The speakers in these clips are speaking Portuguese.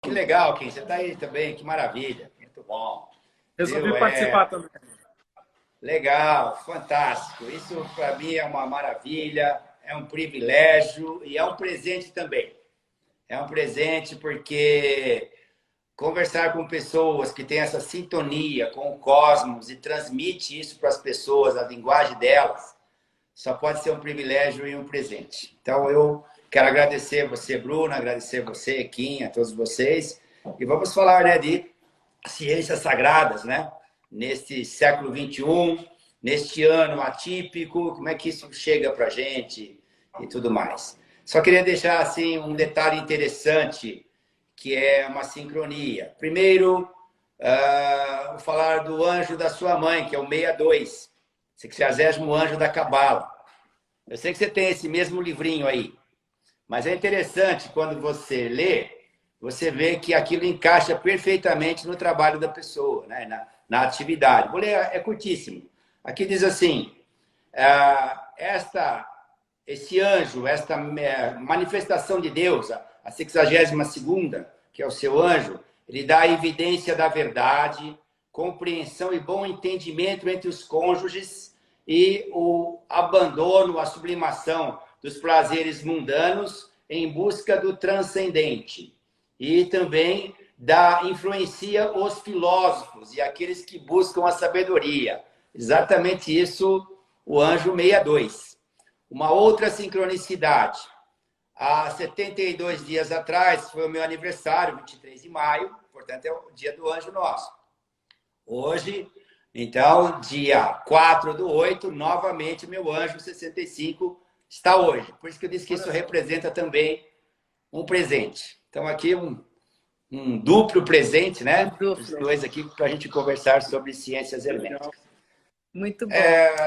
Que legal, Kim. Você está aí também, que maravilha. Muito bom. Resolvi Viu? participar também. Legal, fantástico. Isso para mim é uma maravilha, é um privilégio e é um presente também. É um presente porque conversar com pessoas que têm essa sintonia com o cosmos e transmite isso para as pessoas, a linguagem delas, só pode ser um privilégio e um presente. Então, eu quero agradecer você, Bruna, agradecer você, Kim, a todos vocês. E vamos falar, né, de ciências sagradas, né? Neste século XXI, neste ano atípico, como é que isso chega para a gente e tudo mais. Só queria deixar assim um detalhe interessante, que é uma sincronia. Primeiro, vou falar do anjo da sua mãe, que é o 62, 60º anjo da Cabala. Eu sei que você tem esse mesmo livrinho aí, mas é interessante quando você lê, você vê que aquilo encaixa perfeitamente no trabalho da pessoa, né? na atividade. Vou ler, é curtíssimo. Aqui diz assim, esse anjo, esta manifestação de Deus, a 62ª, que é o seu anjo, ele dá a evidência da verdade, compreensão e bom entendimento entre os cônjuges e o abandono, a sublimação dos prazeres mundanos em busca do transcendente. E também influencia os filósofos e aqueles que buscam a sabedoria. Exatamente isso, o anjo 62. Uma outra sincronicidade. Há 72 dias atrás, foi o meu aniversário, 23 de maio, portanto é o dia do anjo nosso. Hoje, então, dia 4/8, novamente meu anjo 65 está hoje. Por isso que eu disse que isso representa também um presente. Então, aqui um duplo presente, né? Os dois aqui para a gente conversar sobre ciências herméticas. Muito bom.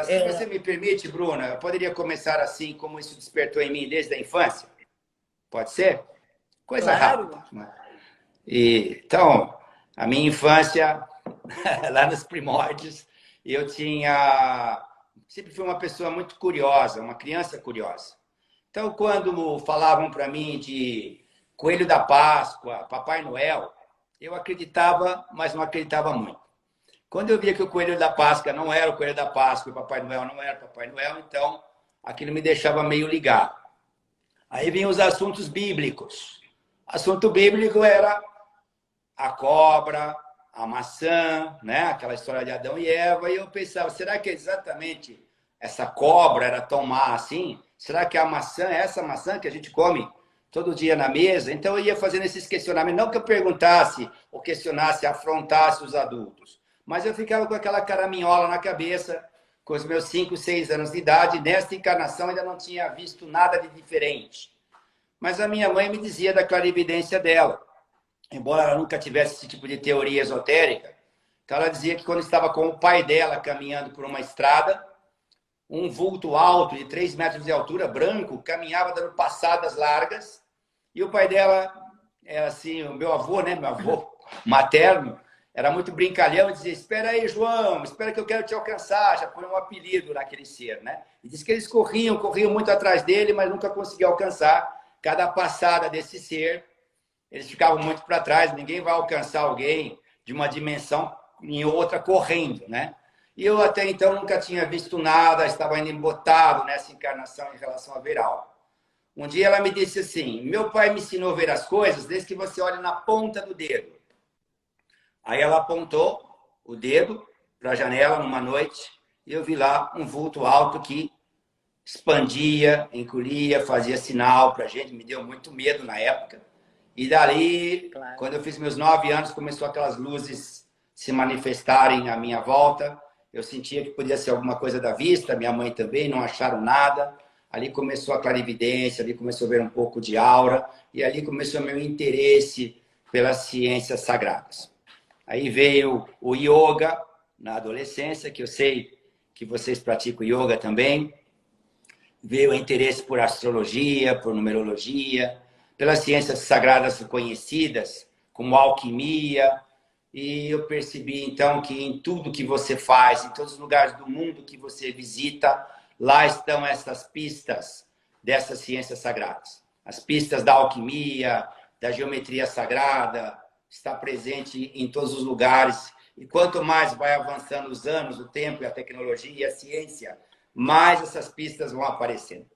Se você me permite, Bruna, eu poderia começar assim, como isso despertou em mim desde a infância? Pode ser? Coisa rápida. Né? Então, a minha infância, lá nos primórdios, eu sempre fui uma pessoa muito curiosa, uma criança curiosa. Então, quando falavam para mim de Coelho da Páscoa, Papai Noel, eu acreditava, mas não acreditava muito. Quando eu via que o Coelho da Páscoa não era o Coelho da Páscoa, o Papai Noel não era o Papai Noel, então aquilo me deixava meio ligado. Aí vinham os assuntos bíblicos. O assunto bíblico era a cobra, a maçã, né? Aquela história de Adão e Eva, e eu pensava, será que exatamente essa cobra era tão má assim? Será que a maçã é essa maçã que a gente come todo dia na mesa? Então eu ia fazendo esses questionamentos, não que eu perguntasse ou questionasse, afrontasse os adultos, mas eu ficava com aquela caraminhola na cabeça, com os meus 5, 6 anos de idade, nesta encarnação ainda não tinha visto nada de diferente. Mas a minha mãe me dizia da clarividência dela, embora ela nunca tivesse esse tipo de teoria esotérica. Então ela dizia que quando estava com o pai dela caminhando por uma estrada, um vulto alto de 3 metros de altura, branco, caminhava dando passadas largas, e o pai dela era assim, o meu avô, né, meu avô materno, era muito brincalhão e dizia, espera aí, João, espera que eu quero te alcançar, já foi um apelido naquele ser, né? E diz que eles corriam muito atrás dele, mas nunca conseguiam alcançar. Cada passada desse ser, eles ficavam muito para trás, ninguém vai alcançar alguém de uma dimensão em outra correndo, né? E eu até então nunca tinha visto nada, estava ainda embotado nessa encarnação em relação a ver algo. Um dia ela me disse assim, meu pai me ensinou a ver as coisas desde que você olha na ponta do dedo. Aí ela apontou o dedo para a janela numa noite e eu vi lá um vulto alto que expandia, encolhia, fazia sinal para a gente, me deu muito medo na época. E dali, quando eu fiz meus 9 anos, começou aquelas luzes se manifestarem à minha volta. Eu sentia que podia ser alguma coisa da vista, minha mãe também, não acharam nada. Ali começou a clarividência, ali começou a ver um pouco de aura, e ali começou o meu interesse pelas ciências sagradas. Aí veio o yoga na adolescência, que eu sei que vocês praticam yoga também. Veio o interesse por astrologia, por numerologia, pelas ciências sagradas conhecidas, como alquimia. E eu percebi, então, que em tudo que você faz, em todos os lugares do mundo que você visita, lá estão essas pistas dessas ciências sagradas. As pistas da alquimia, da geometria sagrada, está presente em todos os lugares. E quanto mais vai avançando os anos, o tempo, a tecnologia e a ciência, mais essas pistas vão aparecendo.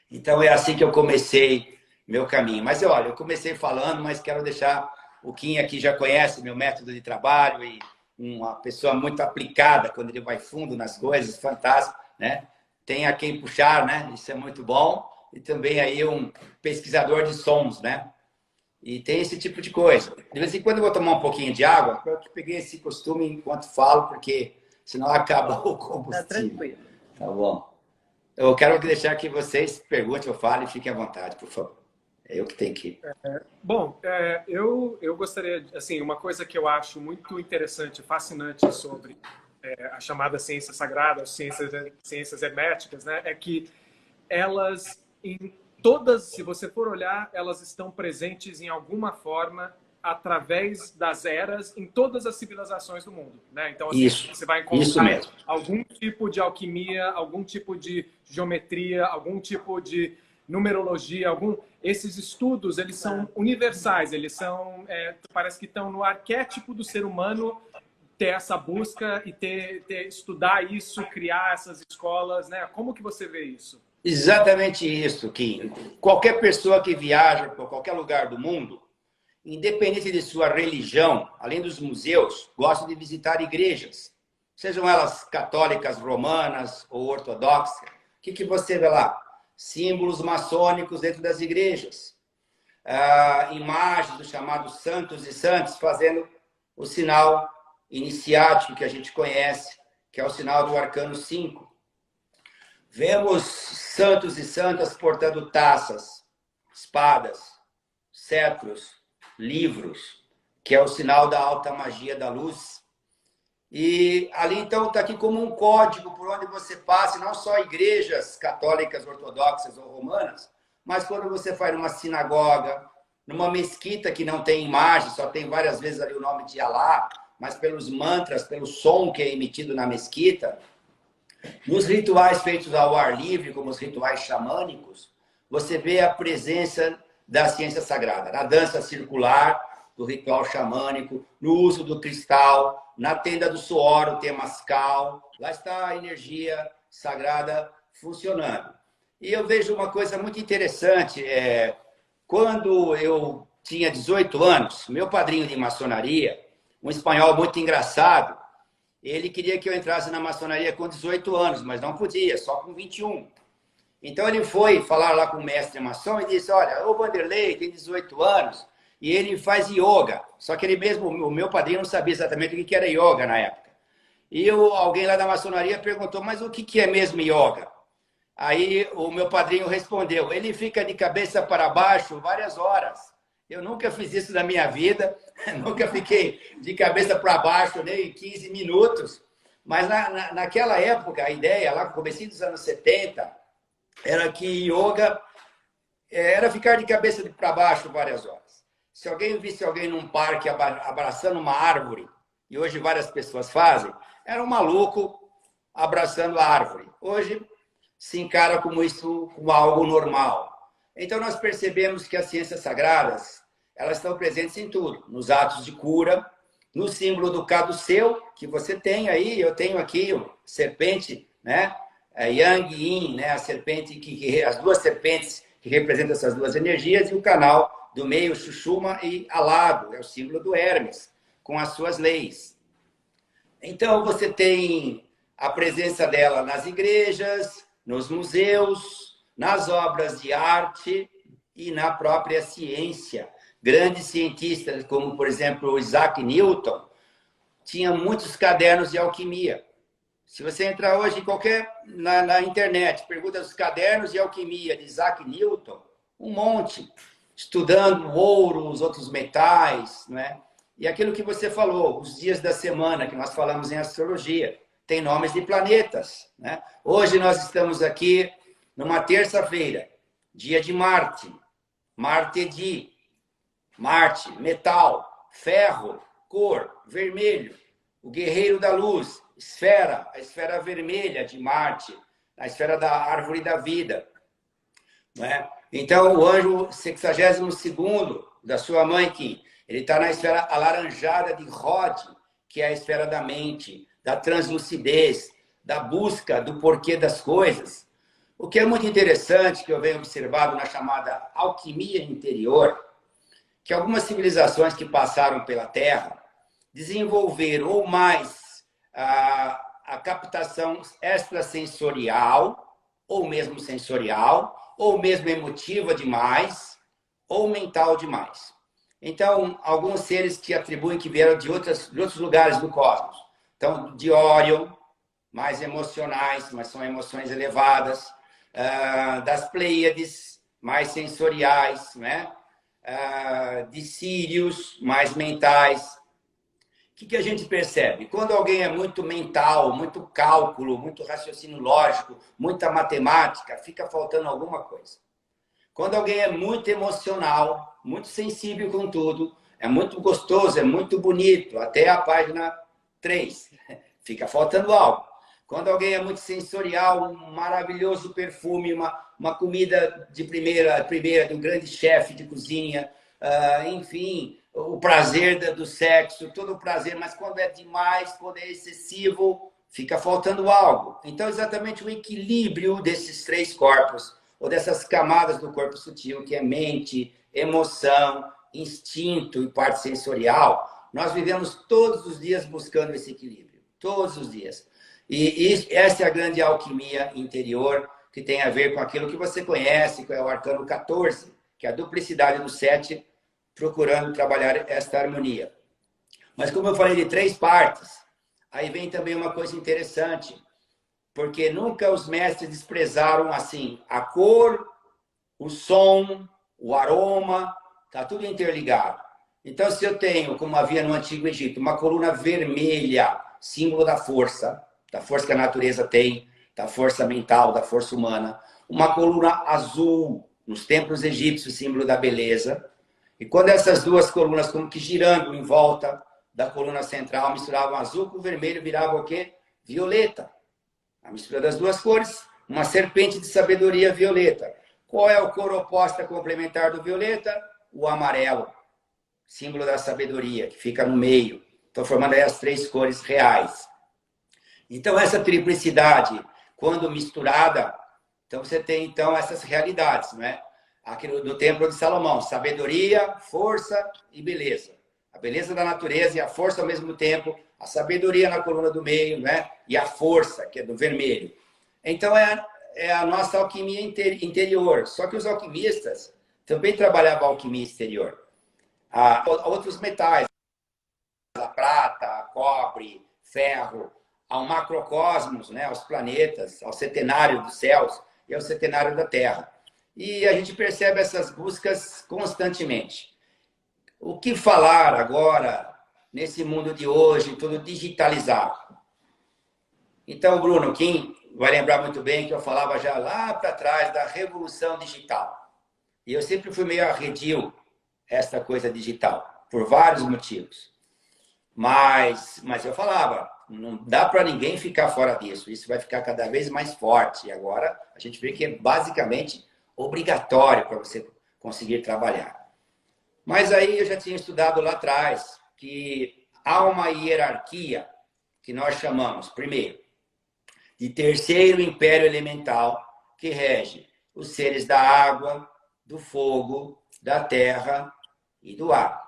Então, é assim que eu comecei meu caminho. Mas, olha, eu comecei falando, mas quero deixar... O Kim aqui já conhece meu método de trabalho e uma pessoa muito aplicada quando ele vai fundo nas coisas, fantástico, né? Tem a quem puxar, né? Isso é muito bom. E também aí um pesquisador de sons, né? E tem esse tipo de coisa. De vez em quando eu vou tomar um pouquinho de água, eu peguei esse costume enquanto falo, porque senão acaba o combustível. Tá tranquilo. Tá bom. Eu quero deixar que vocês perguntem, eu falo e fiquem à vontade, por favor. É eu que tenho que... Bom, eu gostaria... Assim, uma coisa que eu acho muito interessante, fascinante sobre a chamada ciência sagrada, ciências herméticas, né, é que elas, em todas, se você for olhar, elas estão presentes em alguma forma através das eras em todas as civilizações do mundo, né? Então, assim, você vai encontrar algum tipo de alquimia, algum tipo de geometria, algum tipo de numerologia, esses estudos, eles são universais, eles são, parece que estão no arquétipo do ser humano ter essa busca e estudar isso, criar essas escolas, né? Como que você vê isso? Exatamente isso, Kim. Qualquer pessoa que viaja para qualquer lugar do mundo, independente de sua religião, além dos museus, gosta de visitar igrejas, sejam elas católicas, romanas ou ortodoxas. O que você vê lá? Símbolos maçônicos dentro das igrejas. Imagens dos chamados santos e santas fazendo o sinal iniciático que a gente conhece, que é o sinal do arcano 5. Vemos santos e santas portando taças, espadas, cetros, livros, que é o sinal da alta magia da luz. E ali, então, está aqui como um código por onde você passa, não só igrejas católicas, ortodoxas ou romanas, mas quando você vai numa sinagoga, numa mesquita que não tem imagem, só tem várias vezes ali o nome de Alá, mas pelos mantras, pelo som que é emitido na mesquita, nos rituais feitos ao ar livre, como os rituais xamânicos, você vê a presença da ciência sagrada, na dança circular, do ritual xamânico, no uso do cristal, na tenda do suor, o temascal, lá está a energia sagrada funcionando. E eu vejo uma coisa muito interessante, quando eu tinha 18 anos, meu padrinho de maçonaria, um espanhol muito engraçado, ele queria que eu entrasse na maçonaria com 18 anos, mas não podia, só com 21. Então ele foi falar lá com o mestre maçom e disse, olha, o Vanderlei tem 18 anos e ele faz yoga. Só que ele mesmo, o meu padrinho não sabia exatamente o que era yoga na época. E alguém lá da maçonaria perguntou, mas o que é mesmo yoga? Aí o meu padrinho respondeu, ele fica de cabeça para baixo várias horas. Eu nunca fiz isso na minha vida, nunca fiquei de cabeça para baixo nem 15 minutos. Mas naquela época, a ideia, lá no começo dos anos 70, era que yoga era ficar de cabeça para baixo várias horas. Se alguém visse alguém num parque abraçando uma árvore, e hoje várias pessoas fazem, era um maluco abraçando a árvore. Hoje se encara como isso, como algo normal. Então nós percebemos que as ciências sagradas, elas estão presentes em tudo, nos atos de cura, no símbolo do caduceu, que você tem aí, eu tenho aqui, o serpente, né? Yang e Yin, né? A serpente as duas serpentes que representam essas duas energias, e o canal do meio, Xuxuma e Alado, é o símbolo do Hermes, com as suas leis. Então você tem a presença dela nas igrejas, nos museus, nas obras de arte e na própria ciência. Grandes cientistas, como, por exemplo, Isaac Newton, tinham muitos cadernos de alquimia. Se você entrar hoje na internet, pergunta os cadernos de alquimia de Isaac Newton, um monte, estudando o ouro, os outros metais, né? E aquilo que você falou, os dias da semana, que nós falamos em astrologia, tem nomes de planetas, né? Hoje nós estamos aqui numa terça-feira, dia de Marte, Marte, metal, ferro, cor, vermelho, o guerreiro da luz, esfera, a esfera vermelha de Marte, a esfera da árvore da vida, né? Então, o anjo 62º da sua mãe, Kim, ele está na esfera alaranjada de Rod, que é a esfera da mente, da translucidez, da busca do porquê das coisas. O que é muito interessante, que eu venho observado na chamada alquimia interior, que algumas civilizações que passaram pela Terra desenvolveram ou mais a captação extrasensorial, ou mesmo sensorial, ou mesmo emotiva demais, ou mental demais. Então, alguns seres que atribuem que vieram de outros lugares do cosmos. Então, de Orion, mais emocionais, mas são emoções elevadas. Das Pleiades, mais sensoriais, né? De Sírios, mais mentais. O que a gente percebe? Quando alguém é muito mental, muito cálculo, muito raciocínio lógico, muita matemática, fica faltando alguma coisa. Quando alguém é muito emocional, muito sensível com tudo, é muito gostoso, é muito bonito, até a página 3, fica faltando algo. Quando alguém é muito sensorial, um maravilhoso perfume, uma comida de primeira de um grande chefe de cozinha, enfim, o prazer do sexo, todo o prazer, mas quando é demais, quando é excessivo, fica faltando algo. Então, exatamente o equilíbrio desses três corpos, ou dessas camadas do corpo sutil, que é mente, emoção, instinto e parte sensorial, nós vivemos todos os dias buscando esse equilíbrio, todos os dias. E essa é a grande alquimia interior, que tem a ver com aquilo que você conhece, que é o arcano 14, que é a duplicidade do 7, procurando trabalhar esta harmonia. Mas como eu falei de três partes, aí vem também uma coisa interessante, porque nunca os mestres desprezaram assim, a cor, o som, o aroma, está tudo interligado. Então, se eu tenho, como havia no Antigo Egito, uma coluna vermelha, símbolo da força que a natureza tem, da força mental, da força humana, uma coluna azul, nos templos egípcios, símbolo da beleza. E quando essas duas colunas, como que girando em volta da coluna central, misturavam azul com vermelho, virava o quê? Violeta. A mistura das duas cores, uma serpente de sabedoria violeta. Qual é a cor oposta complementar do violeta? O amarelo, símbolo da sabedoria, que fica no meio. Estou formando aí as três cores reais. Então, essa triplicidade, quando misturada, então você tem então essas realidades, não é? Aquilo do Templo de Salomão, sabedoria, força e beleza. A beleza da natureza e a força ao mesmo tempo, a sabedoria na coluna do meio, né? E a força, que é do vermelho. Então, é a nossa alquimia interior. Só que os alquimistas também trabalhavam a alquimia exterior. Há outros metais, a prata, cobre, ferro, ao macrocosmos, né? Aos planetas, ao setenário dos céus e ao setenário da Terra. E a gente percebe essas buscas constantemente. O que falar agora, nesse mundo de hoje, tudo digitalizado? Então, Bruno, Kim vai lembrar muito bem que eu falava já lá para trás da revolução digital. E eu sempre fui meio arredio esta coisa digital, por vários motivos. Mas eu falava, não dá para ninguém ficar fora disso. Isso vai ficar cada vez mais forte. E agora a gente vê que é basicamente obrigatório para você conseguir trabalhar. Mas aí eu já tinha estudado lá atrás que há uma hierarquia que nós chamamos, primeiro, de terceiro império elemental, que rege os seres da água, do fogo, da terra e do ar.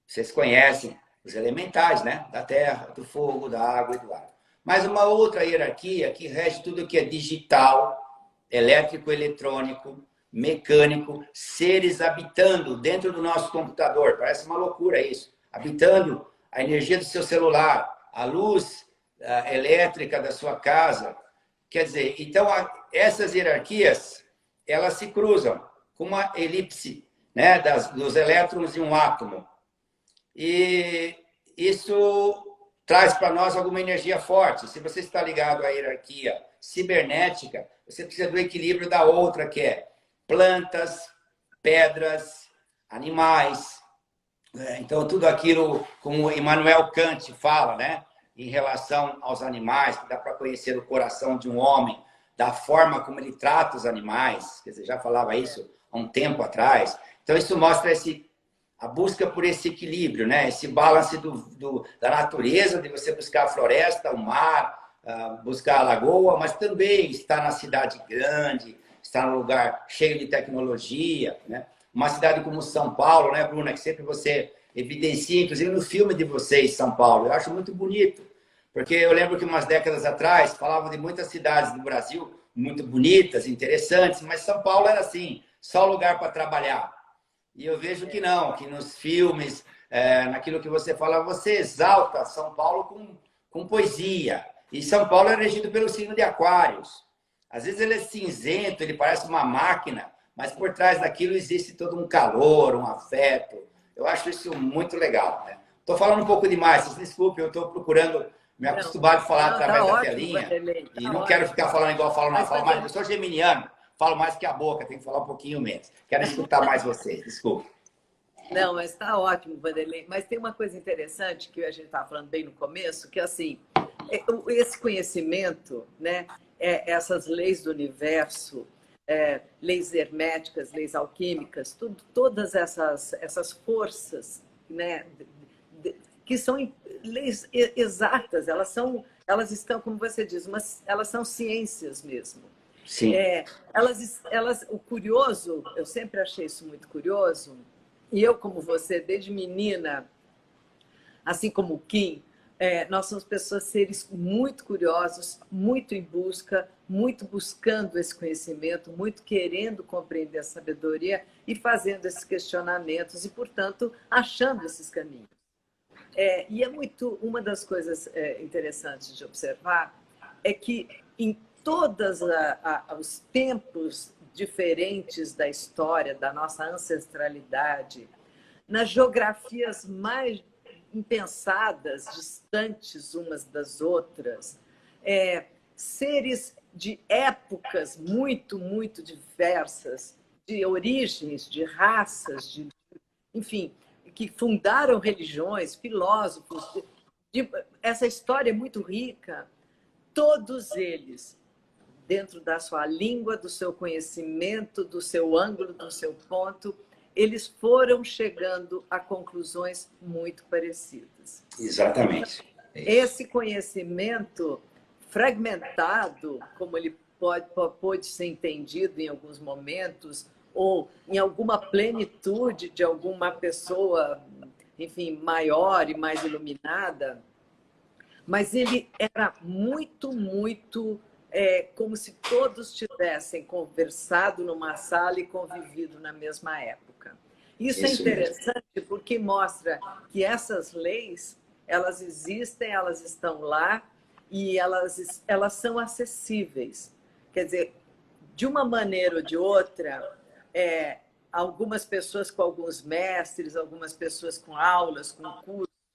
Vocês conhecem os elementais, né? Da terra, do fogo, da água e do ar. Mas uma outra hierarquia que rege tudo que é digital, elétrico, eletrônico, mecânico, seres habitando dentro do nosso computador. Parece uma loucura isso. Habitando a energia do seu celular, a luz elétrica da sua casa. Quer dizer, então essas hierarquias, elas se cruzam com uma elipse, né, dos elétrons de um átomo. E isso traz para nós alguma energia forte. Se você está ligado à hierarquia cibernética, você precisa do equilíbrio da outra, que é plantas, pedras, animais. Então, tudo aquilo, como Immanuel Kant fala, né, em relação aos animais, que dá para conhecer o coração de um homem, da forma como ele trata os animais, quer dizer, já falava isso há um tempo atrás. Então, isso mostra esse a busca por esse equilíbrio, né? Esse balance da natureza, de você buscar a floresta, o mar, buscar a lagoa, mas também estar na cidade grande, estar num lugar cheio de tecnologia, né? Uma cidade como São Paulo, né, Bruna, que sempre você evidencia, inclusive no filme de vocês, São Paulo, eu acho muito bonito, porque eu lembro que umas décadas atrás falavam de muitas cidades do Brasil muito bonitas, interessantes, mas São Paulo era assim, só lugar para trabalhar. E eu vejo que não, que nos filmes, naquilo que você fala, você exalta São Paulo com poesia. E São Paulo é regido pelo signo de Aquários. Às vezes ele é cinzento, ele parece uma máquina, mas por trás daquilo existe todo um calor, um afeto. Eu acho isso muito legal. Estou falando um pouco demais, vocês desculpem, eu estou procurando me acostumar a falar através da telinha. Vanderlei, e não quero ficar falando igual eu falo na fala mais. Eu sou geminiano, falo mais que a boca, tenho que falar um pouquinho menos. Quero escutar mais vocês, desculpe. Não, mas está ótimo, Vanderlei. Mas tem uma coisa interessante que a gente estava falando bem no começo, que assim, esse conhecimento, né, essas leis do universo, leis herméticas, leis alquímicas, todas essas forças, né, que são leis exatas, elas estão, como você diz, mas elas são ciências mesmo. Sim. O curioso, eu sempre achei isso muito curioso, e eu, como você, desde menina, assim como o Kim, nós somos pessoas, seres muito curiosos, muito em busca, muito buscando esse conhecimento, muito querendo compreender a sabedoria e fazendo esses questionamentos e, portanto, achando esses caminhos. E é muito, uma das coisas interessantes de observar é que em todos os tempos diferentes da história, da nossa ancestralidade, nas geografias mais impensadas, distantes umas das outras, seres de épocas muito, muito diversas, de origens, de raças, enfim, que fundaram religiões, filósofos. Essa história é muito rica. Todos eles, dentro da sua língua, do seu conhecimento, do seu ângulo, do seu ponto, eles foram chegando a conclusões muito parecidas. Exatamente. Esse conhecimento fragmentado, como ele pode ser entendido em alguns momentos, ou em alguma plenitude de alguma pessoa, enfim, maior e mais iluminada, mas ele era muito, muito como se todos tivessem conversado numa sala e convivido na mesma época. Isso é interessante porque mostra que essas leis, elas existem, elas estão lá e elas são acessíveis. Quer dizer, de uma maneira ou de outra, algumas pessoas com alguns mestres, algumas pessoas com aulas, com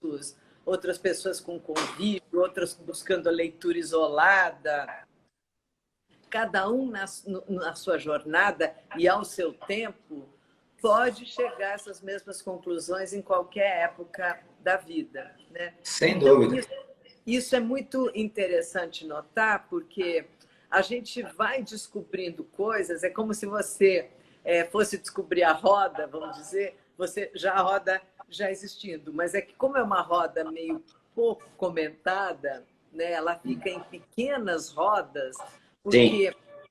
cursos, outras pessoas com convívio, outras buscando a leitura isolada. Cada um na sua jornada e ao seu tempo pode chegar a essas mesmas conclusões em qualquer época da vida, né? Sem dúvida. Isso é muito interessante notar, porque a gente vai descobrindo coisas, é como se você fosse descobrir a roda, vamos dizer, a roda já existindo, mas é que como é uma roda meio pouco comentada, né, ela fica em pequenas rodas,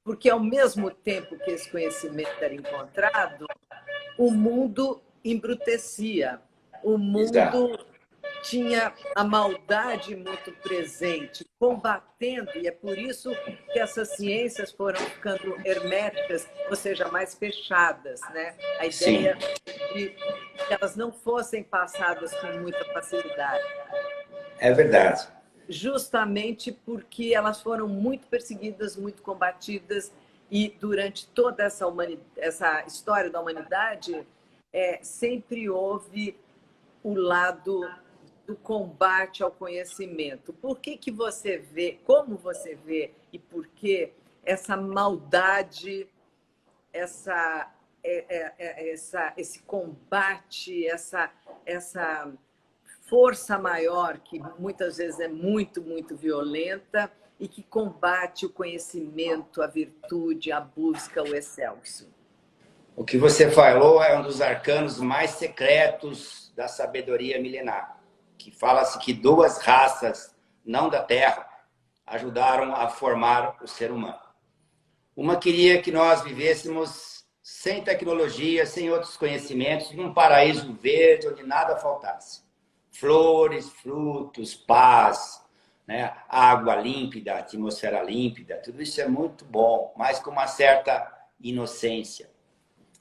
porque ao mesmo tempo que esse conhecimento era encontrado, o mundo embrutecia, o mundo tinha a maldade muito presente, combatendo, e é por isso que essas ciências foram ficando herméticas, ou seja, mais fechadas, né? A ideia de que elas não fossem passadas com muita facilidade. É verdade. Justamente porque elas foram muito perseguidas, muito combatidas, e durante toda essa história da humanidade, sempre houve o lado do combate ao conhecimento. Por que você vê, como você vê e por que essa maldade, esse combate, essa força maior, que muitas vezes é muito, muito violenta e que combate o conhecimento, a virtude, a busca, o excelso? O que você falou é um dos arcanos mais secretos da sabedoria milenar, que fala-se que duas raças, não da Terra, ajudaram a formar o ser humano. Uma queria que nós vivêssemos sem tecnologia, sem outros conhecimentos, num paraíso verde onde nada faltasse. Flores, frutos, paz, né? Água límpida, atmosfera límpida, tudo isso é muito bom, mas com uma certa inocência.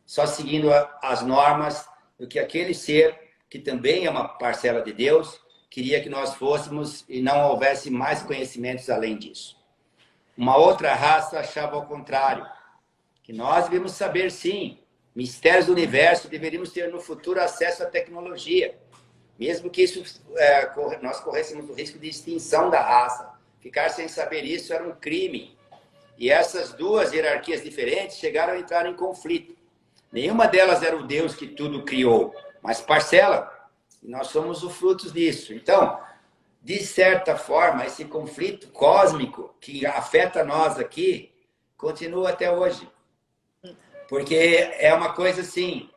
Só seguindo as normas do que aquele ser, que também é uma parcela de Deus, queria que nós fôssemos e não houvesse mais conhecimentos além disso. Uma outra raça achava ao contrário, que nós devemos saber, sim, mistérios do universo, deveríamos ter no futuro acesso à tecnologia, mesmo que isso nós corrêssemos o risco de extinção da raça. Ficar sem saber isso era um crime. E essas duas hierarquias diferentes chegaram a entrar em conflito. Nenhuma delas era o Deus que tudo criou, mas parcela. E nós somos os frutos disso. Então, de certa forma, esse conflito cósmico que afeta nós aqui, continua até hoje. Porque é uma coisa assim,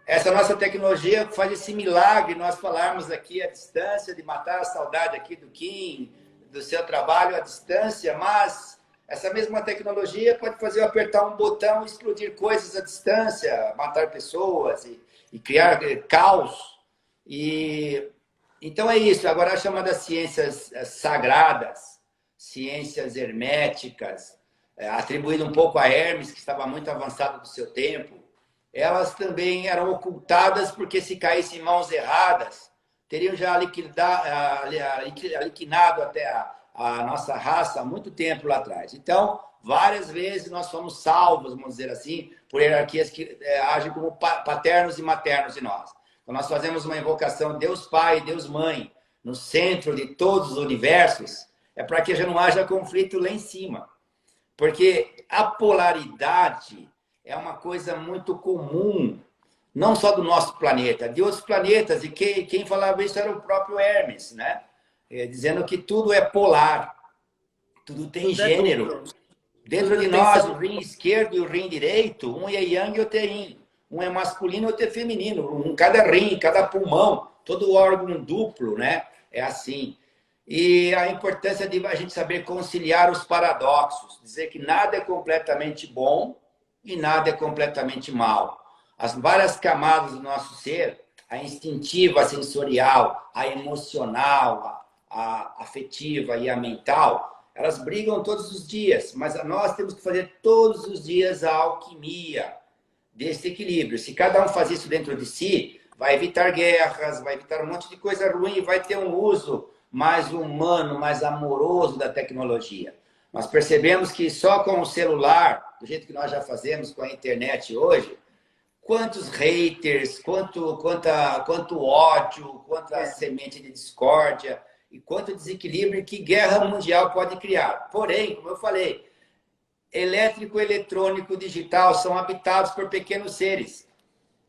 essa nossa tecnologia faz esse milagre, nós falarmos aqui à distância, de matar a saudade aqui do Kim, do seu trabalho à distância, mas essa mesma tecnologia pode fazer eu apertar um botão e explodir coisas à distância, matar pessoas e criar caos. Então é isso. Agora, as chamadas ciências sagradas, ciências herméticas, atribuído um pouco a Hermes, que estava muito avançado do seu tempo, elas também eram ocultadas porque se caíssem em mãos erradas, teriam já liquidado até a nossa raça há muito tempo lá atrás. Então, várias vezes nós fomos salvos, vamos dizer assim, por hierarquias que agem como paternos e maternos de nós. Quando nós fazemos uma invocação Deus Pai, Deus Mãe, no centro de todos os universos, é para que já não haja conflito lá em cima. Porque a polaridade é uma coisa muito comum, não só do nosso planeta, de outros planetas. E quem falava isso era o próprio Hermes, né? Dizendo que tudo é polar, tudo tem gênero. Dentro de nós, o rim esquerdo e o rim direito, um é yang e outro é yin. Um é masculino e outro é feminino. Cada rim, cada pulmão, todo órgão duplo, né? É assim. E a importância de a gente saber conciliar os paradoxos, dizer que nada é completamente bom e nada é completamente mal. As várias camadas do nosso ser, a instintiva, a sensorial, a emocional, a afetiva e a mental, elas brigam todos os dias, mas nós temos que fazer todos os dias a alquimia desse equilíbrio. Se cada um faz isso dentro de si, vai evitar guerras, vai evitar um monte de coisa ruim, vai ter um uso mais humano, mais amoroso da tecnologia. Nós percebemos que só com o celular, do jeito que nós já fazemos com a internet hoje, quantos haters, quanto ódio, quanta semente de discórdia e quanto desequilíbrio que guerra mundial pode criar. Porém, como eu falei, elétrico, eletrônico, digital são habitados por pequenos seres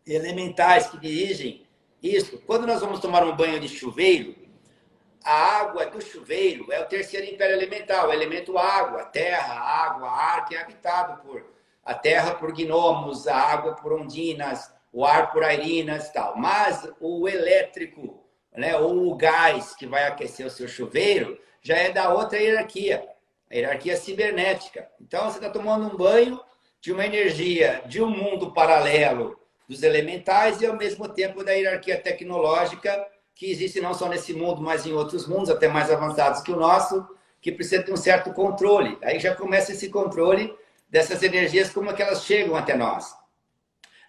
elementais que dirigem isso. Quando nós vamos tomar um banho de chuveiro, a água do chuveiro é o terceiro império elemental, o elemento água, terra, água, ar, que é habitado por a terra por gnomos, a água por ondinas, o ar por airinas e tal. Mas o elétrico, né, ou o gás que vai aquecer o seu chuveiro, já é da outra hierarquia, a hierarquia cibernética. Então, você está tomando um banho de uma energia de um mundo paralelo dos elementais e, ao mesmo tempo, da hierarquia tecnológica que existe não só nesse mundo, mas em outros mundos, até mais avançados que o nosso, que precisa ter um certo controle. Aí já começa esse controle dessas energias, como é que elas chegam até nós.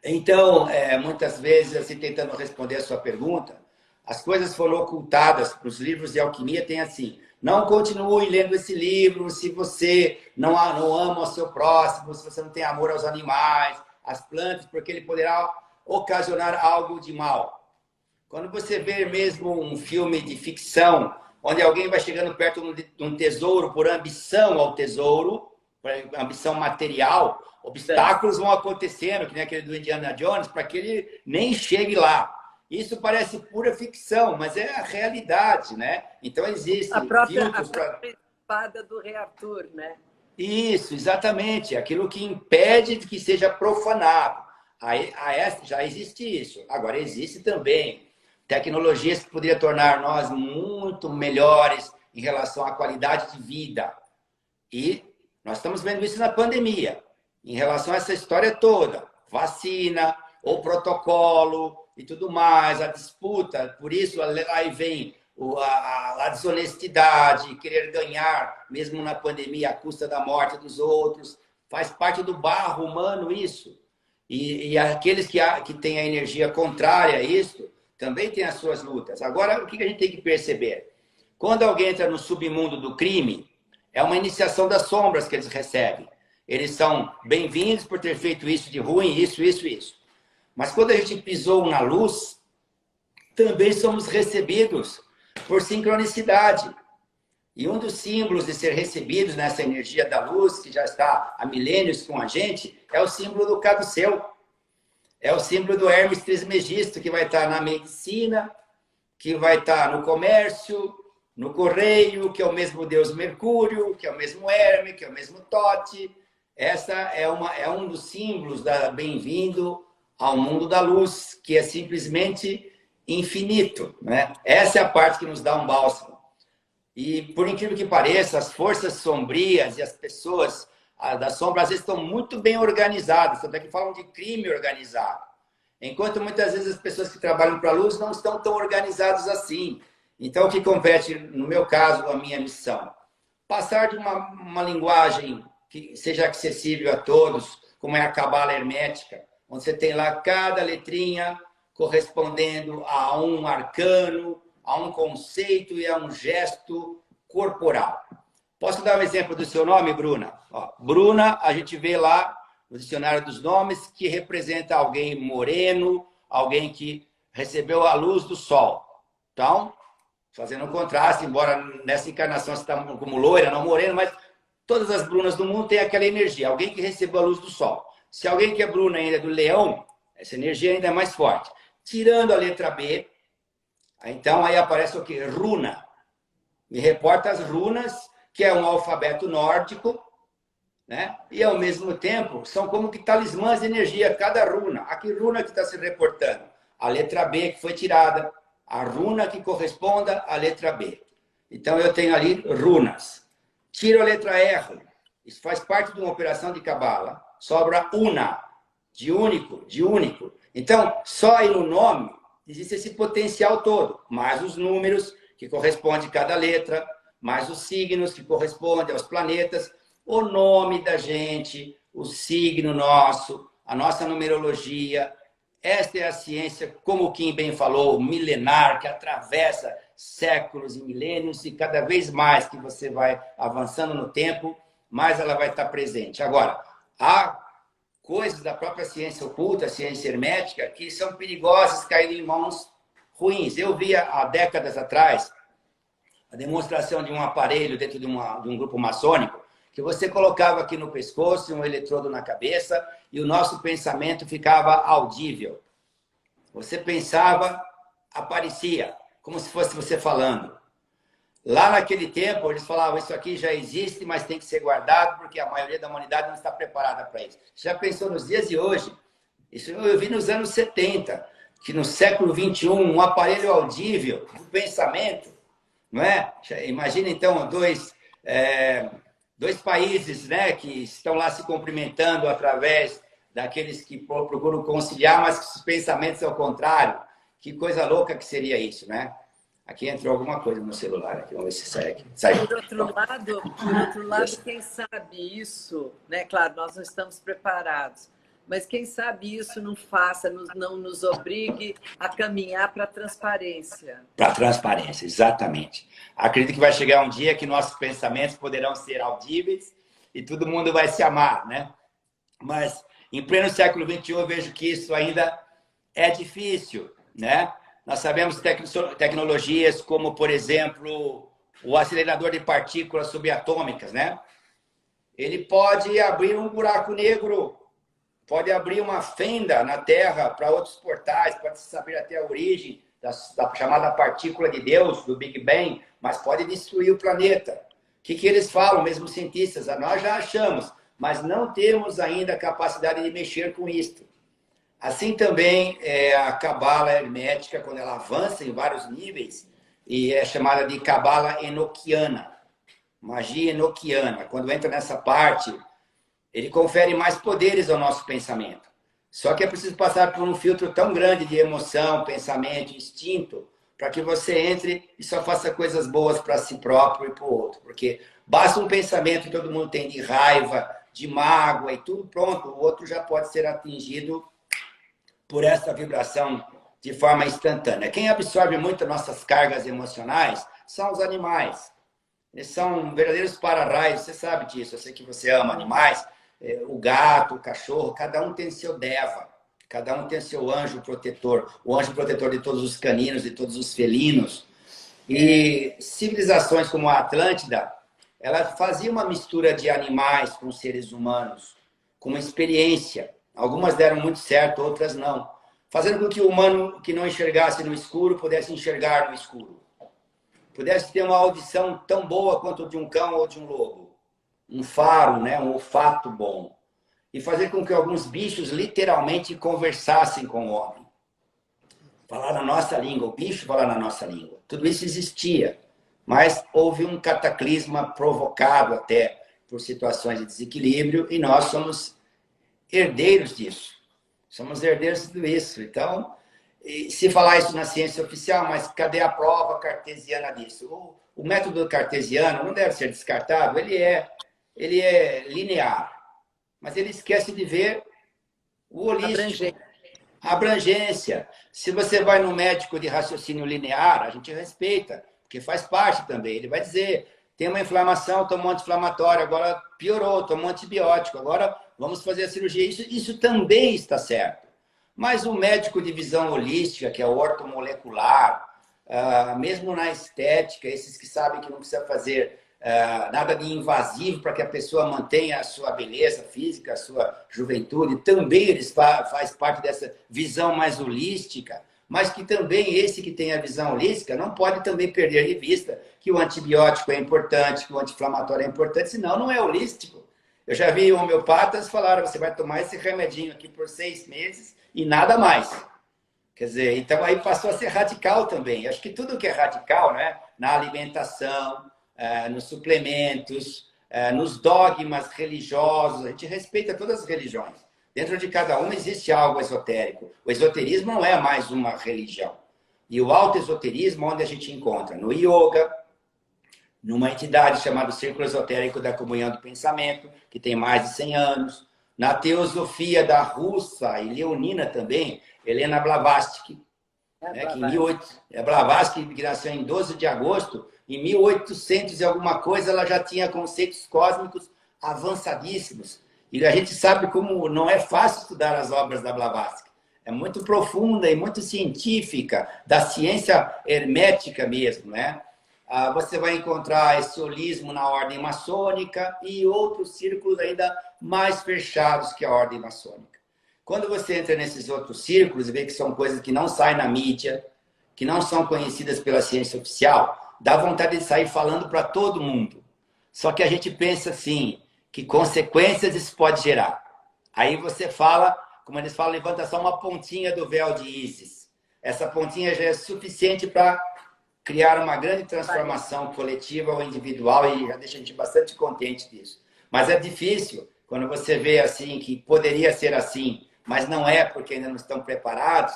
Então, muitas vezes, assim, tentando responder a sua pergunta, as coisas foram ocultadas para os livros de alquimia, tem assim, não continue lendo esse livro se você não ama o seu próximo, se você não tem amor aos animais, às plantas, porque ele poderá ocasionar algo de mal. Quando você vê mesmo um filme de ficção, onde alguém vai chegando perto de um tesouro por ambição ao tesouro, por ambição material, obstáculos vão acontecendo, que nem aquele do Indiana Jones, para que ele nem chegue lá. Isso parece pura ficção, mas é a realidade, né? Então, existe a própria espada do Rei Arthur, né? Isso, exatamente. Aquilo que impede que seja profanado. já existe isso. Agora, existe também tecnologias que poderiam tornar nós muito melhores em relação à qualidade de vida. E nós estamos vendo isso na pandemia, em relação a essa história toda. Vacina, ou protocolo e tudo mais, a disputa. Por isso, aí vem a desonestidade, querer ganhar, mesmo na pandemia, à custa da morte dos outros. Faz parte do barro humano isso. E aqueles que têm a energia contrária a isso, também têm as suas lutas. Agora, o que a gente tem que perceber? Quando alguém entra no submundo do crime, é uma iniciação das sombras que eles recebem. Eles são bem-vindos por ter feito isso de ruim, isso. Mas quando a gente pisou na luz, também somos recebidos por sincronicidade. E um dos símbolos de ser recebidos nessa energia da luz, que já está há milênios com a gente, é o símbolo do caduceu. É o símbolo do Hermes Trismegisto, que vai estar na medicina, que vai estar no comércio, no correio, que é o mesmo deus Mercúrio, que é o mesmo Hermes, que é o mesmo Tote. Essa é um dos símbolos da bem-vindo ao mundo da luz, que é simplesmente infinito, né? Essa é a parte que nos dá um bálsamo. E, por incrível que pareça, as forças sombrias e as pessoas da sombra, às vezes, estão muito bem organizadas, tanto é que falam de crime organizado. Enquanto, muitas vezes, as pessoas que trabalham para a luz não estão tão organizadas assim. Então, o que compete, no meu caso, a minha missão? Passar de uma linguagem que seja acessível a todos, como é a cabala hermética, onde você tem lá cada letrinha correspondendo a um arcano, a um conceito e a um gesto corporal. Posso dar um exemplo do seu nome, Bruna? Ó, Bruna, a gente vê lá no dicionário dos nomes que representa alguém moreno, alguém que recebeu a luz do sol. Então, fazendo um contraste, embora nessa encarnação você está como loira, não morena, mas todas as Brunas do mundo têm aquela energia, alguém que recebeu a luz do sol. Se alguém que é Bruna ainda é do leão, essa energia ainda é mais forte. Tirando a letra B, então aí aparece o quê? Runa. Me reporta as runas, que é um alfabeto nórdico, né? E ao mesmo tempo são como que talismãs de energia, cada runa. A que runa que está se reportando? A letra B que foi tirada, a runa que corresponda à letra B. Então eu tenho ali runas. Tiro a letra R, isso faz parte de uma operação de cabala. Sobra una, de único. Então, só aí no nome existe esse potencial todo, mais os números que correspondem a cada letra, mais os signos que correspondem aos planetas, o nome da gente, o signo nosso, a nossa numerologia. Esta é a ciência, como o Kim bem falou, milenar, que atravessa séculos e milênios, e cada vez mais que você vai avançando no tempo, mais ela vai estar presente. Agora, há coisas da própria ciência oculta, ciência hermética, que são perigosas caírem em mãos ruins. Eu via há décadas atrás a demonstração de um aparelho dentro de um grupo maçônico, que você colocava aqui no pescoço, um eletrodo na cabeça, e o nosso pensamento ficava audível. Você pensava, aparecia, como se fosse você falando. Lá naquele tempo, eles falavam, isso aqui já existe, mas tem que ser guardado, porque a maioria da humanidade não está preparada para isso. Você já pensou nos dias de hoje? Isso eu vi nos anos 70, que no século XXI, um aparelho audível, um pensamento, não é? Imagina, então, dois países, né, que estão lá se cumprimentando através daqueles que procuram conciliar, mas que os pensamentos são ao contrário. Que coisa louca que seria isso, né? Aqui entrou alguma coisa no celular, aqui. Vamos ver se sai aqui. Sai. Por outro lado, quem sabe isso, né? Claro, nós não estamos preparados, mas quem sabe isso não nos obrigue a caminhar para a transparência. Para a transparência, exatamente. Acredito que vai chegar um dia que nossos pensamentos poderão ser audíveis e todo mundo vai se amar, né? Mas em pleno século XXI eu vejo que isso ainda é difícil, né? Nós sabemos tecnologias como, por exemplo, o acelerador de partículas subatômicas, né? Ele pode abrir um buraco negro, pode abrir uma fenda na Terra para outros portais, pode saber até a origem da chamada partícula de Deus, do Big Bang, mas pode destruir o planeta. O que eles falam, mesmo cientistas? Nós já achamos, mas não temos ainda a capacidade de mexer com isto. Assim também é a cabala hermética, quando ela avança em vários níveis, e é chamada de cabala enoquiana, magia enoquiana. Quando entra nessa parte, ele confere mais poderes ao nosso pensamento. Só que é preciso passar por um filtro tão grande de emoção, pensamento, instinto, para que você entre e só faça coisas boas para si próprio e para o outro. Porque basta um pensamento que todo mundo tem de raiva, de mágoa e tudo pronto, o outro já pode ser atingido por essa vibração de forma instantânea. Quem absorve muito nossas cargas emocionais são os animais. Eles são verdadeiros para-raios, você sabe disso, eu sei que você ama animais. O gato, o cachorro, cada um tem seu deva, cada um tem seu anjo protetor, o anjo protetor de todos os caninos, de todos os felinos. E civilizações como a Atlântida, ela fazia uma mistura de animais com seres humanos, com uma experiência. Algumas deram muito certo, outras não. Fazendo com que o humano que não enxergasse no escuro pudesse enxergar no escuro. Pudesse ter uma audição tão boa quanto de um cão ou de um lobo. Um faro, né? Um olfato bom. E fazer com que alguns bichos literalmente conversassem com o homem. Falar na nossa língua, o bicho falar na nossa língua. Tudo isso existia. Mas houve um cataclisma provocado até por situações de desequilíbrio e nós somos herdeiros disso. Somos herdeiros de tudo isso. Então, se falar isso na ciência oficial, mas cadê a prova cartesiana disso? O método cartesiano não deve ser descartado, ele é linear, mas ele esquece de ver o holístico, a abrangência. Se você vai no médico de raciocínio linear, a gente respeita, porque faz parte também. Ele vai dizer, tem uma inflamação, toma um anti-inflamatório, agora piorou, toma um antibiótico, agora vamos fazer a cirurgia. Isso também está certo. Mas o médico de visão holística, que é o ortomolecular, mesmo na estética, esses que sabem que não precisa fazer nada de invasivo para que a pessoa mantenha a sua beleza física, a sua juventude, também eles faz parte dessa visão mais holística, mas que também esse que tem a visão holística não pode também perder de vista que o antibiótico é importante, que o anti-inflamatório é importante, senão não é holístico. Eu já vi homeopatas falar, você vai tomar esse remedinho aqui por 6 meses e nada mais. Quer dizer, então aí passou a ser radical também. Acho que tudo que é radical, né? Na alimentação, nos suplementos, nos dogmas religiosos, a gente respeita todas as religiões. Dentro de cada uma existe algo esotérico. O esoterismo não é mais uma religião. E o autoesoterismo, onde a gente encontra? No yoga, numa entidade chamada Círculo Esotérico da Comunhão do Pensamento, que tem mais de 100 anos. Na teosofia da russa e leonina também, Helena Blavatsky, né, Blavatsky, que nasceu em 12 de agosto, em 1800 e alguma coisa, ela já tinha conceitos cósmicos avançadíssimos. E a gente sabe como não é fácil estudar as obras da Blavatsky. É muito profunda e muito científica, da ciência hermética mesmo, né? Você vai encontrar esse holismo na ordem maçônica e outros círculos ainda mais fechados que a ordem maçônica. Quando você entra nesses outros círculos e vê que são coisas que não saem na mídia, que não são conhecidas pela ciência oficial, dá vontade de sair falando para todo mundo. Só que a gente pensa assim, que consequências isso pode gerar. Aí você fala, como eles falam, levanta só uma pontinha do véu de Ísis. Essa pontinha já é suficiente para criar uma grande transformação coletiva ou individual e já deixa a gente bastante contente disso. Mas é difícil quando você vê assim que poderia ser assim, mas não é porque ainda não estão preparados.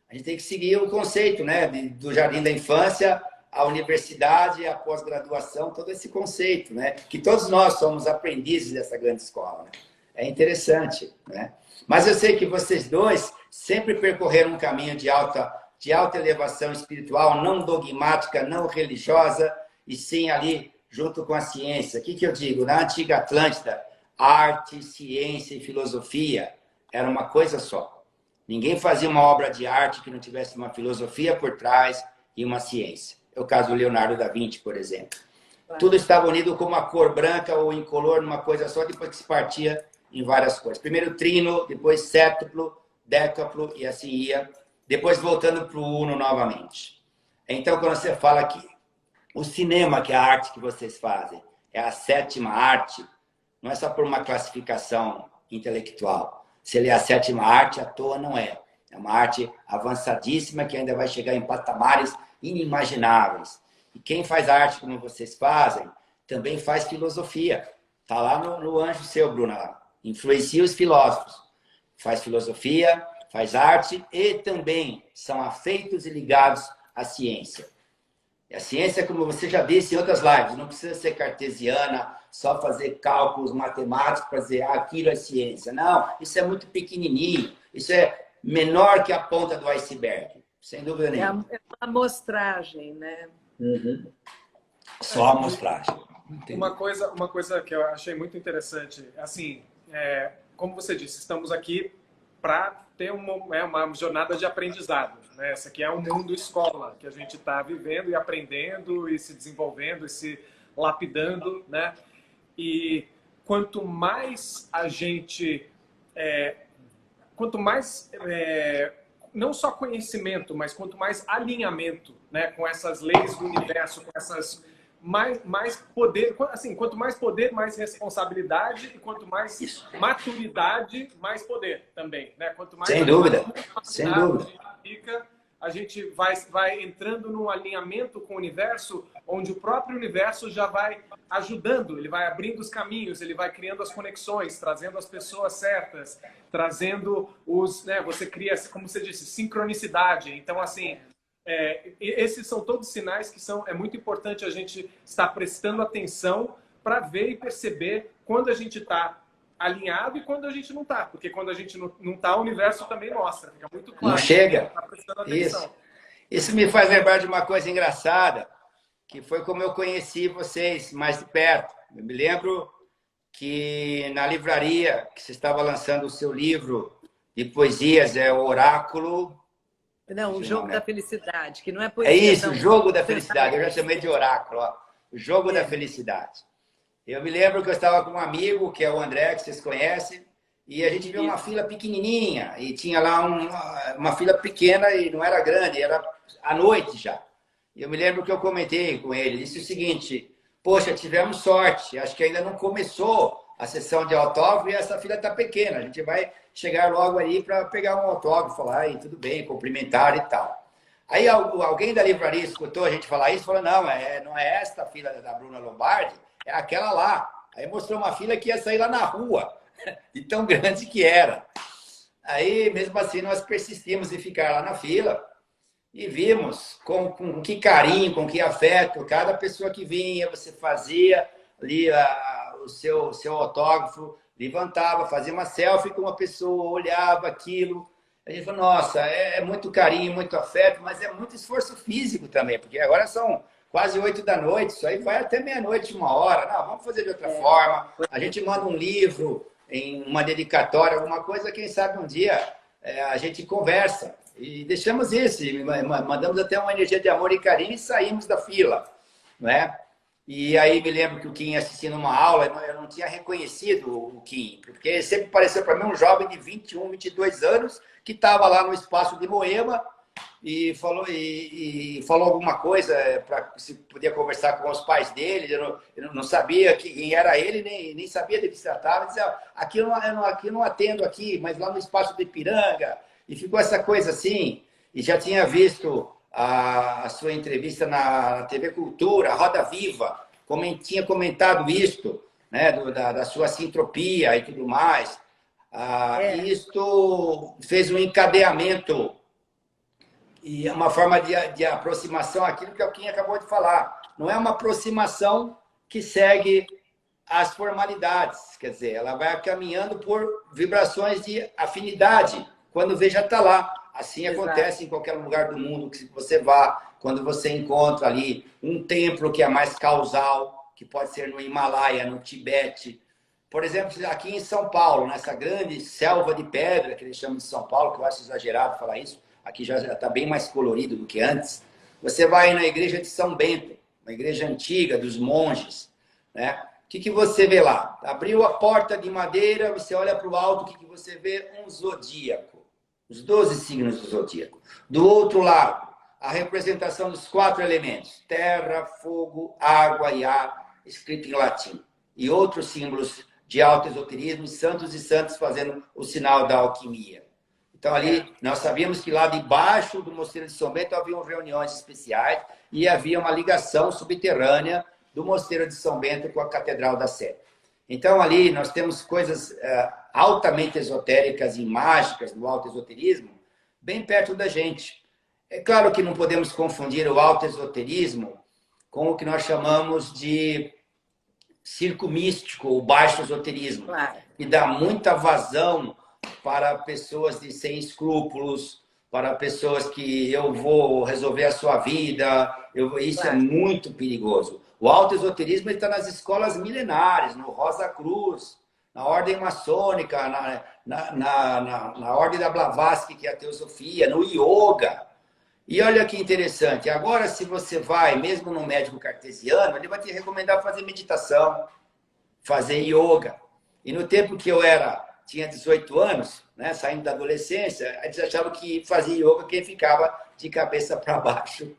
A gente tem que seguir o conceito, né, do jardim da infância, a universidade, a pós-graduação, todo esse conceito, né, que todos nós somos aprendizes dessa grande escola. Né? É interessante, né? Mas eu sei que vocês dois sempre percorreram um caminho de alta elevação espiritual, não dogmática, não religiosa, e sim ali junto com a ciência. O que eu digo? Na antiga Atlântida, arte, ciência e filosofia era uma coisa só. Ninguém fazia uma obra de arte que não tivesse uma filosofia por trás e uma ciência. É o caso do Leonardo da Vinci, por exemplo. Tudo estava unido com uma cor branca ou incolor numa coisa só, depois que se partia em várias cores. Primeiro trino, depois sétuplo, décaplo e assim ia. Depois voltando para o uno novamente. Então, quando você fala que o cinema, que é a arte que vocês fazem, é a 7ª arte, não é só por uma classificação intelectual. se ele é a sétima arte, à toa não é. É uma arte avançadíssima que ainda vai chegar em patamares inimagináveis. E quem faz arte como vocês fazem, também faz filosofia. Está lá no anjo seu, Bruna, lá. Influencia os filósofos. Faz filosofia, faz arte e também são afeitos e ligados à ciência. E a ciência, como você já disse em outras lives, não precisa ser cartesiana, só fazer cálculos matemáticos para dizer aquilo é ciência. Não, isso é muito pequenininho. Isso é menor que a ponta do iceberg. Sem dúvida nenhuma. É uma amostragem, né? Uhum. Só a amostragem. Uma coisa que eu achei muito interessante, assim, como você disse, estamos aqui para ter uma jornada de aprendizado, né? Essa aqui é um mundo escola que a gente está vivendo e aprendendo e se desenvolvendo e se lapidando, né? E quanto mais a gente, não só conhecimento, mas quanto mais alinhamento, né, com essas leis do universo, com essas mais poder, assim, quanto mais poder, mais responsabilidade, e quanto mais maturidade, mais poder também, né? Quanto mais sem dúvida, sem dúvida. A gente vai entrando num alinhamento com o universo, onde o próprio universo já vai ajudando, ele vai abrindo os caminhos, ele vai criando as conexões, trazendo as pessoas certas, trazendo né, você cria, como você disse, sincronicidade. Então, assim, esses são todos sinais que é muito importante a gente estar prestando atenção para ver e perceber quando a gente está alinhado e quando a gente não está. Porque quando a gente não está, o universo também mostra. Fica muito claro. Não chega. Tá prestando atenção. Isso me faz lembrar de uma coisa engraçada, que foi como eu conheci vocês mais de perto. Eu me lembro que na livraria, que você estava lançando o seu livro de poesias, o Oráculo... Não, o Jogo da Felicidade, que não é poesia. É isso, não. o Jogo da Felicidade. Eu já chamei de Oráculo. Ó. O Jogo da Felicidade. Eu me lembro que eu estava com um amigo, que é o André, que vocês conhecem, e a gente viu uma fila pequenininha, e tinha lá uma fila pequena e não era grande, era à noite já. E eu me lembro que eu comentei com ele, disse o seguinte, poxa, tivemos sorte, acho que ainda não começou a sessão de autógrafo e essa fila está pequena, a gente vai chegar logo ali para pegar um autógrafo, falar, e tudo bem, cumprimentar e tal. Aí alguém da livraria escutou a gente falar isso e falou, não, não é esta fila da Bruna Lombardi, é aquela lá. Aí mostrou uma fila que ia sair lá na rua, de tão grande que era. Aí, mesmo assim, nós persistimos em ficar lá na fila e vimos com que carinho, com que afeto, cada pessoa que vinha, você fazia ali o seu autógrafo, levantava, fazia uma selfie com uma pessoa, olhava aquilo. A gente falou, nossa, é muito carinho, muito afeto, mas é muito esforço físico também, porque agora são quase 8 da noite, isso aí vai até meia-noite, 1h. Não, vamos fazer de outra forma. A gente manda um livro, em uma dedicatória, alguma coisa, quem sabe um dia a gente conversa. E deixamos isso, mandamos até uma energia de amor e carinho e saímos da fila, não é? E aí me lembro que o Kim assistindo uma aula, eu não tinha reconhecido o Kim, porque ele sempre pareceu para mim um jovem de 21, 22 anos, que estava lá no espaço de Moema, e falou alguma coisa para se podia conversar com os pais dele. Eu não sabia quem era ele, nem sabia de que se tratava. Dizia, aqui eu não atendo aqui, mas lá no espaço de Ipiranga. E ficou essa coisa assim. E já tinha visto a sua entrevista na TV Cultura, Roda Viva, tinha comentado isto, né, da sua sintropia e tudo mais. Isto fez um encadeamento e é uma forma de aproximação àquilo que o Kim acabou de falar. Não é uma aproximação que segue as formalidades, quer dizer, ela vai caminhando por vibrações de afinidade. Quando vê, já está lá. Assim acontece em qualquer lugar do mundo que você vá, quando você encontra ali um templo que é mais causal, que pode ser no Himalaia, no Tibete. Por exemplo, aqui em São Paulo, nessa grande selva de pedra que eles chamam de São Paulo, que eu acho exagerado falar isso, aqui já está bem mais colorido do que antes. Você vai na igreja de São Bento, uma igreja antiga dos monges, né? O que você vê lá? Abriu a porta de madeira, você olha para o alto, o que você vê? Um zodíaco. Os 12 signos do zodíaco. Do outro lado, a representação dos 4 elementos. Terra, fogo, água e ar, escrito em latim. E outros símbolos de autoesoterismo, santos e santas fazendo o sinal da alquimia. Então, ali, nós sabíamos que lá debaixo do Mosteiro de São Bento haviam reuniões especiais e havia uma ligação subterrânea do Mosteiro de São Bento com a Catedral da Sé. Então, ali, nós temos coisas altamente esotéricas e mágicas do autoesoterismo bem perto da gente. É claro que não podemos confundir o autoesoterismo com o que nós chamamos de circo místico ou baixo esoterismo, que dá muita vazão para pessoas de sem escrúpulos, para pessoas que eu vou resolver a sua vida. Isso é muito perigoso. O autoesoterismo está nas escolas milenares, no Rosa Cruz, na ordem maçônica, na ordem da Blavatsky, que é a teosofia, no yoga. E olha que interessante, agora se você vai, mesmo no médico cartesiano, ele vai te recomendar fazer meditação, fazer yoga. E no tempo que eu tinha 18 anos, né, saindo da adolescência, eles achavam que fazia yoga quem ficava de cabeça para baixo.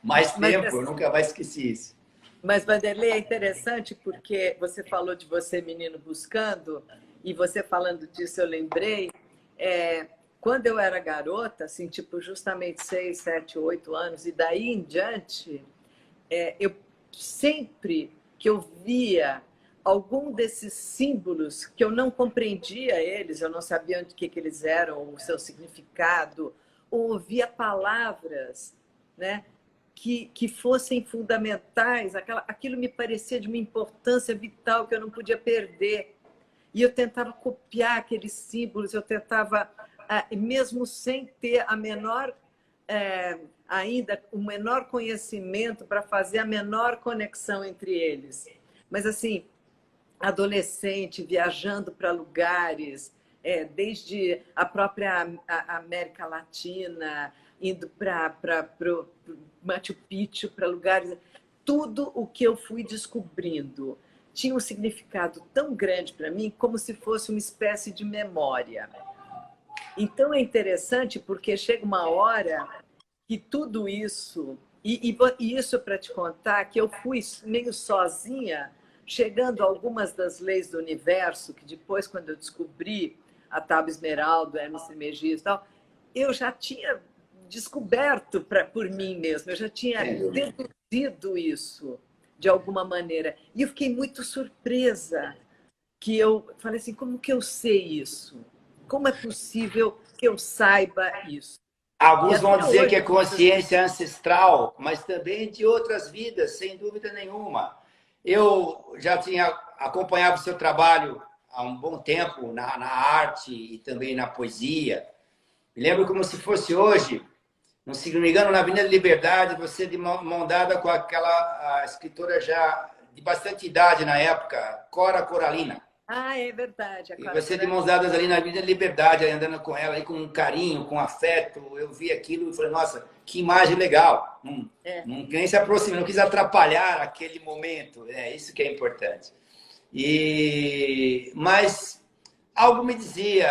Mais tempo, eu nunca mais esqueci isso. Mas, Vanderlei, é interessante porque você falou de você, menino, buscando, e você falando disso eu lembrei, quando eu era garota, assim, tipo, justamente 6, 7, 8 anos, e daí em diante, eu sempre que eu via algum desses símbolos que eu não compreendia eles, eu não sabia o que eles eram, o seu significado, ou ouvia palavras, né, que fossem fundamentais, aquilo me parecia de uma importância vital que eu não podia perder. E eu tentava copiar aqueles símbolos, eu tentava, mesmo sem ter a menor, ainda o menor conhecimento para fazer a menor conexão entre eles. Mas, assim, adolescente, viajando para lugares, desde a própria América Latina, indo para Machu Picchu, para lugares... Tudo o que eu fui descobrindo tinha um significado tão grande para mim, como se fosse uma espécie de memória. Então, é interessante porque chega uma hora que tudo isso... E isso para te contar, que eu fui meio sozinha, chegando a algumas das leis do universo, que depois, quando eu descobri a Tábua Esmeralda, Hermes Trismegisto e tal, eu já tinha descoberto por mim mesma, eu já tinha deduzido isso de alguma maneira. E eu fiquei muito surpresa, que eu falei assim, como que eu sei isso? Como é possível que eu saiba isso? Alguns vão dizer que é consciência ancestral, mas também de outras vidas, sem dúvida nenhuma. Eu já tinha acompanhado o seu trabalho há um bom tempo na arte e também na poesia. Me lembro como se fosse hoje, não se me engano, na Avenida Liberdade, você de mão dada com aquela escritora já de bastante idade na época, Cora Coralina. Ah, é verdade. E você de mãos dadas ali na Avenida Liberdade, andando com ela aí com um carinho, com afeto. Eu vi aquilo e falei, nossa, que imagem legal. Não nem se aproximar, não quis atrapalhar aquele momento. É isso que é importante. Mas algo me dizia,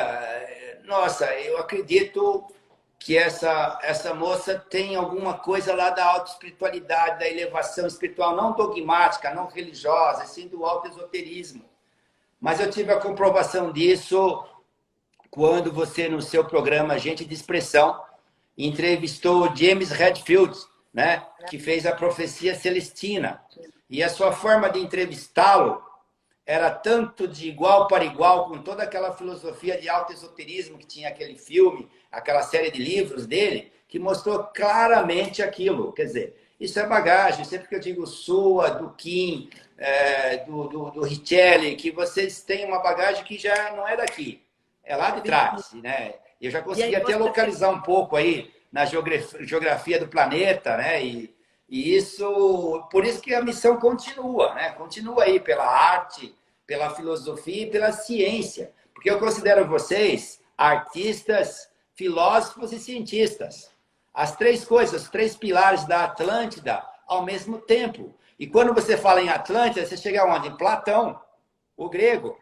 nossa, eu acredito que essa moça tem alguma coisa lá da autoespiritualidade, da elevação espiritual, não dogmática, não religiosa, sim do autoesoterismo. Mas eu tive a comprovação disso quando você, no seu programa Gente de Expressão, entrevistou James Redfield, né, que fez a Profecia Celestina. E a sua forma de entrevistá-lo era tanto de igual para igual com toda aquela filosofia de autoesoterismo que tinha aquele filme, aquela série de livros dele, que mostrou claramente aquilo. Quer dizer, isso é bagagem. Sempre que eu digo sua, do Kim, do Richelli, que vocês têm uma bagagem que já não é daqui, é lá de trás, né? Eu já consegui até localizar um pouco aí na geografia do planeta, né? E isso, por isso que a missão continua, né? Continua aí pela arte, pela filosofia e pela ciência, porque eu considero vocês artistas, filósofos e cientistas. As três coisas, os três pilares da Atlântida ao mesmo tempo. E quando você fala em Atlântida, você chega onde? Em Platão, o grego,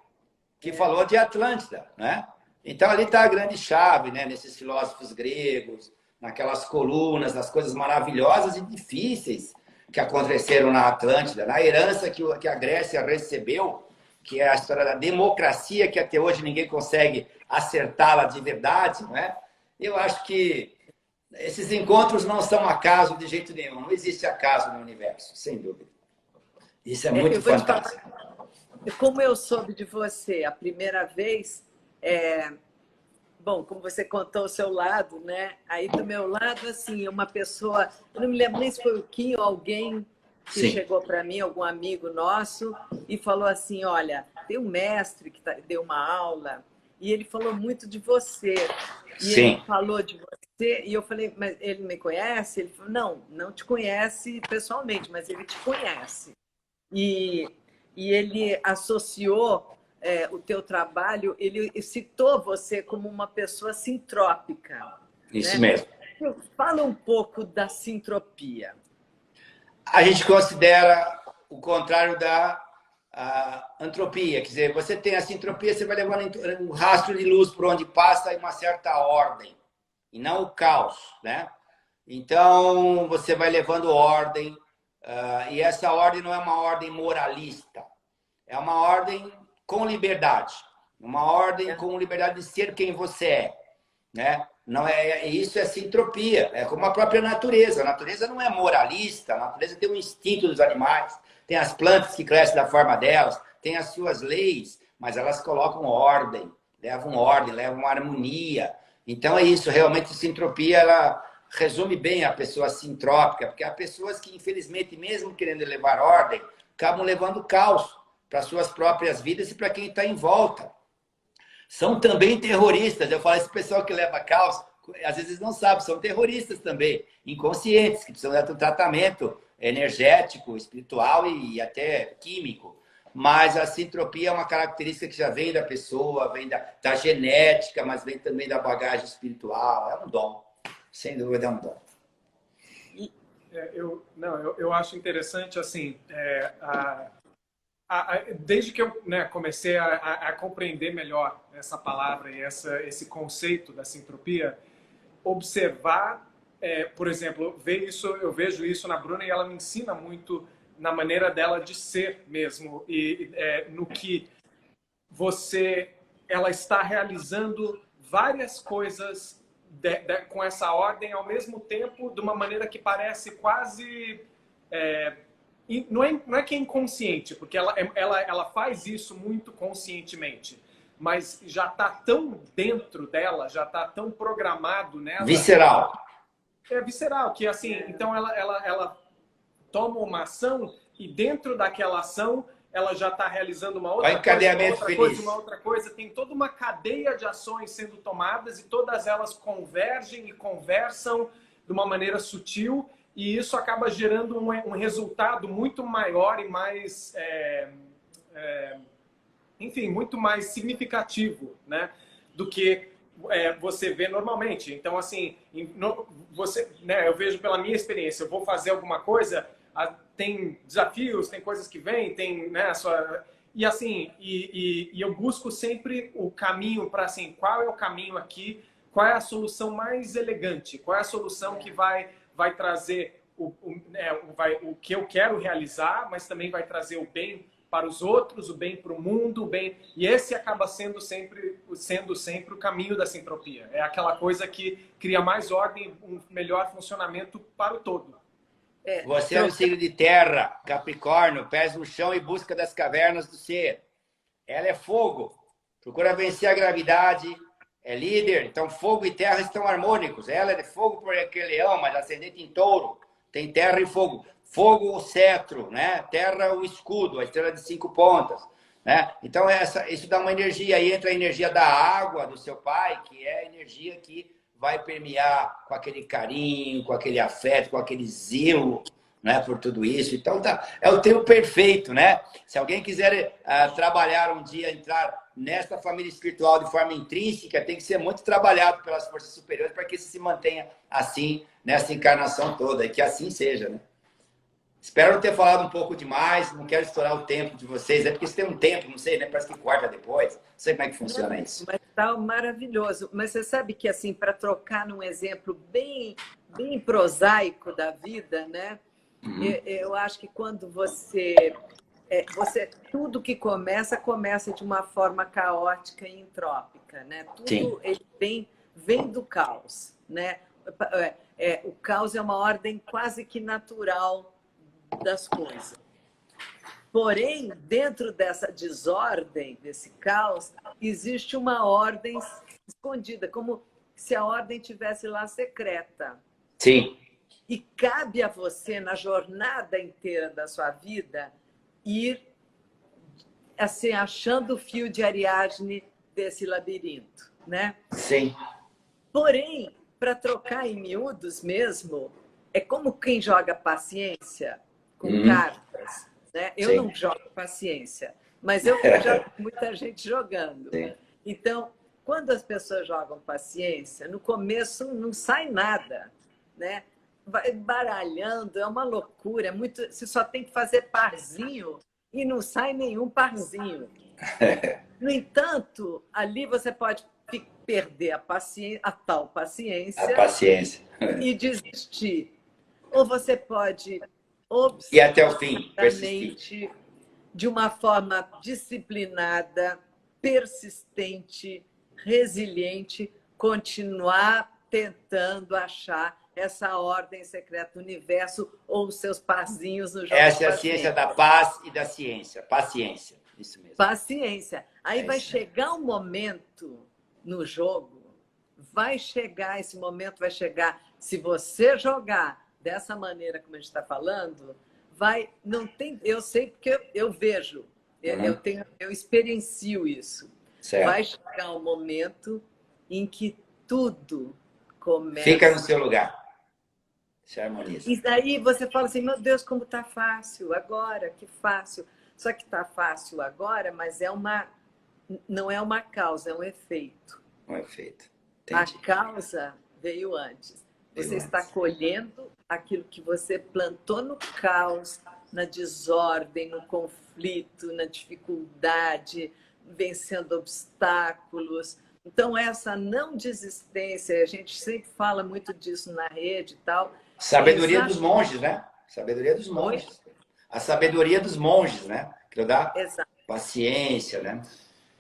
que falou de Atlântida, né? Então ali está a grande chave, né? Nesses filósofos gregos, naquelas colunas, nas coisas maravilhosas e difíceis que aconteceram na Atlântida, na herança que a Grécia recebeu, que é a história da democracia, que até hoje ninguém consegue acertá-la de verdade, não é? Eu acho que esses encontros não são acaso de jeito nenhum. Não existe acaso no universo, sem dúvida. Isso é muito fantástico. Como eu soube de você a primeira vez, bom, como você contou o seu lado, né? Aí do meu lado, assim, uma pessoa, eu não me lembro nem se foi o Kim ou alguém que chegou para mim, algum amigo nosso, e falou assim, olha, tem um mestre que deu uma aula e ele falou muito de você. E ele falou de você, e eu falei, mas ele me conhece? Ele falou, não te conhece pessoalmente, mas ele te conhece. E ele associou o teu trabalho, ele citou você como uma pessoa sintrópica. Isso né? mesmo. Fala um pouco da sintropia. A gente considera o contrário da antropia. Quer dizer, você tem a sintropia, você vai levando um rastro de luz por onde passa em uma certa ordem, e não o caos, né? Então, você vai levando ordem, e essa ordem não é uma ordem moralista, é uma ordem com liberdade, uma ordem com liberdade de ser quem você é, né? Não isso é sintropia, é como a própria natureza. A natureza não é moralista, a natureza tem um instinto dos animais, tem as plantas que crescem da forma delas, tem as suas leis, mas elas colocam ordem, levam harmonia. Então é isso, realmente sintropia, ela resume bem a pessoa sintrópica, porque há pessoas que, infelizmente, mesmo querendo levar ordem, acabam levando caos para suas próprias vidas e para quem está em volta. São também terroristas. Eu falo, esse pessoal que leva caos, às vezes não sabe, são terroristas também, inconscientes, que precisam de um tratamento energético, espiritual e até químico. Mas a sintropia é uma característica que já vem da pessoa, vem da genética, mas vem também da bagagem espiritual. É um dom, sem dúvida é um dom. Eu acho interessante, assim, desde que eu comecei a compreender melhor essa palavra e esse conceito da sintropia, observar, por exemplo, eu vejo isso na Bruna e ela me ensina muito na maneira dela de ser mesmo e no que ela está realizando várias coisas com essa ordem ao mesmo tempo, de uma maneira que parece quase não é que é inconsciente, porque ela faz isso muito conscientemente, mas já está tão dentro dela, já está tão programado nela. Visceral. É visceral, que assim, então ela toma uma ação e dentro daquela ação ela já está realizando uma outra coisa, uma outra coisa. Tem toda uma cadeia de ações sendo tomadas e todas elas convergem e conversam de uma maneira sutil. E isso acaba gerando um resultado muito maior e mais, enfim, muito mais significativo, né, do que você vê normalmente. Então, assim, eu vejo pela minha experiência, eu vou fazer alguma coisa, tem desafios, tem coisas que vêm, tem, né, e assim, eu busco sempre o caminho para, assim, qual é o caminho aqui, qual é a solução mais elegante, qual é a solução que vai trazer o que eu quero realizar, mas também vai trazer o bem para os outros, o bem para o mundo, o bem... E esse acaba sendo sempre o caminho da sintropia. É aquela coisa que cria mais ordem, um melhor funcionamento para o todo. Você é um signo de terra, Capricórnio, pés no chão e busca das cavernas do ser. Ela é fogo, procura vencer a gravidade, é líder, então fogo e terra estão harmônicos. Ela é de fogo porque é leão, mas ascendente em touro. Tem terra e fogo. Fogo, o cetro, né? Terra, o escudo, a estrela de 5 pontas. Né? Então, isso dá uma energia. Aí entra a energia da água do seu pai, que é a energia que vai permear com aquele carinho, com aquele afeto, com aquele zelo, né, por tudo isso. Então, é o trio perfeito, né? Se alguém quiser trabalhar um dia, entrar nesta família espiritual de forma intrínseca, tem que ser muito trabalhado pelas forças superiores para que isso se mantenha assim, nessa encarnação toda, e que assim seja, né? Espero não ter falado um pouco demais, não quero estourar o tempo de vocês, porque isso tem um tempo, não sei, né? Parece que corta depois, não sei como é que funciona isso. Mas tá maravilhoso. Mas você sabe que, assim, para trocar num exemplo bem prosaico da vida, né? Eu acho que quando você tudo que começa de uma forma caótica e entrópica, né? Tudo ele vem do caos, né? O caos é uma ordem quase que natural das coisas. Porém, dentro dessa desordem, desse caos, existe uma ordem escondida, como se a ordem tivesse lá secreta. Sim. E cabe a você, na jornada inteira da sua vida, ir assim, achando o fio de Ariadne desse labirinto, né? Sim. Porém, para trocar em miúdos mesmo, é como quem joga paciência com cartas, né? Eu não jogo paciência, mas eu já vi muita gente jogando. Sim. Então, quando as pessoas jogam paciência, no começo não sai nada, né? Vai baralhando, é uma loucura, você só tem que fazer parzinho e não sai nenhum parzinho. No entanto, ali você pode perder a tal paciência, e desistir. Ou você pode e até o fim, persistir. De uma forma disciplinada, persistente, resiliente, continuar tentando achar essa ordem secreta do universo ou os seus parzinhos no jogo. Essa é a ciência da paz e da ciência. Paciência. Isso mesmo. Paciência. Aí vai chegar um momento no jogo, esse momento vai chegar. Se você jogar dessa maneira como a gente está falando, eu sei porque eu vejo, eu experiencio isso. Certo. Vai chegar um momento em que tudo começa. Fica no seu lugar. Se harmoniza. E daí você fala assim, meu Deus, como está fácil agora, que fácil. Só que está fácil agora, mas não é uma causa, é um efeito. Um efeito. Entendi. A causa veio antes. Você está colhendo aquilo que você plantou no caos, na desordem, no conflito, na dificuldade, vencendo obstáculos. Então, essa não desistência, a gente sempre fala muito disso na rede e tal. Sabedoria dos monges, né? Sabedoria dos monges. A sabedoria dos monges, né? Que dá paciência, né?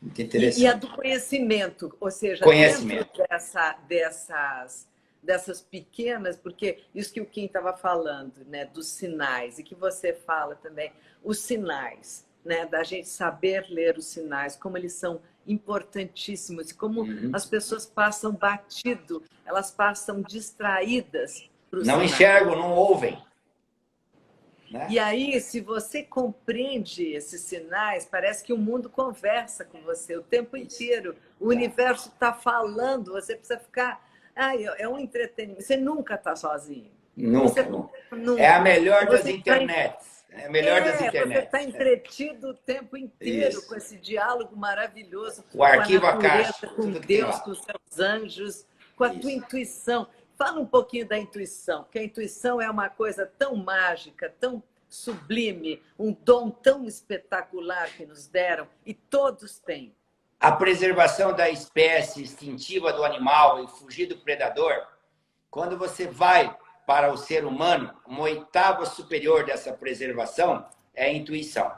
Muito interessante. E a do conhecimento, ou seja, conhecimento. Dentro dessas pequenas, porque isso que o Kim estava falando, né? Dos sinais, e que você fala também, os sinais, né? Da gente saber ler os sinais, como eles são importantíssimos, como as pessoas passam batido, elas passam distraídas. Não enxergam, não ouvem. Né? E aí, se você compreende esses sinais, parece que o mundo conversa com você o tempo inteiro. O universo está falando, você precisa ficar... é um entretenimento. Você nunca está sozinho. Nunca. É a melhor das internets. É a melhor das internets. Você está entretido o tempo inteiro com esse diálogo maravilhoso. O arquivo com a natureza, acástico, com Deus, com os seus anjos, com a tua intuição. Fala um pouquinho da intuição, porque a intuição é uma coisa tão mágica, tão sublime, um dom tão espetacular que nos deram, e todos têm. A preservação da espécie instintiva do animal e fugir do predador, quando você vai para o ser humano, uma oitava superior dessa preservação é a intuição.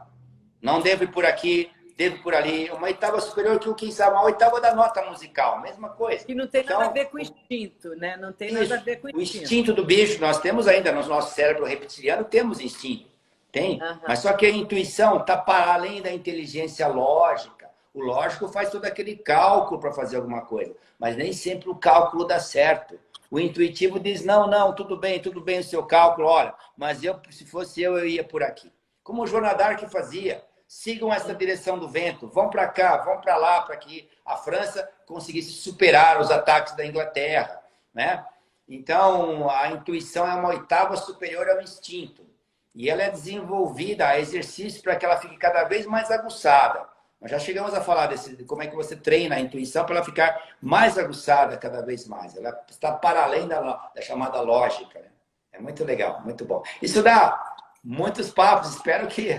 Não devo ir por aqui, devo por ali. Uma oitava superior que, quem sabe, uma oitava da nota musical, mesma coisa. E não tem nada a ver com instinto, né? Não tem nada a ver com instinto. O instinto do bicho, nós temos ainda no nosso cérebro reptiliano, temos instinto. Tem, mas só que a intuição está para além da inteligência lógica. O lógico faz todo aquele cálculo para fazer alguma coisa, mas nem sempre o cálculo dá certo. O intuitivo diz, não, tudo bem o seu cálculo, olha, mas se fosse eu ia por aqui. Como o Joana d'Arc fazia, sigam essa direção do vento, vão para cá, vão para lá, para que a França conseguisse superar os ataques da Inglaterra, né? Então, a intuição é uma oitava superior ao instinto. E ela é desenvolvida a exercício para que ela fique cada vez mais aguçada. Nós já chegamos a falar de como é que você treina a intuição para ela ficar mais aguçada cada vez mais. Ela está para além da chamada lógica. Né? É muito legal, muito bom. Isso dá muitos papos. Espero que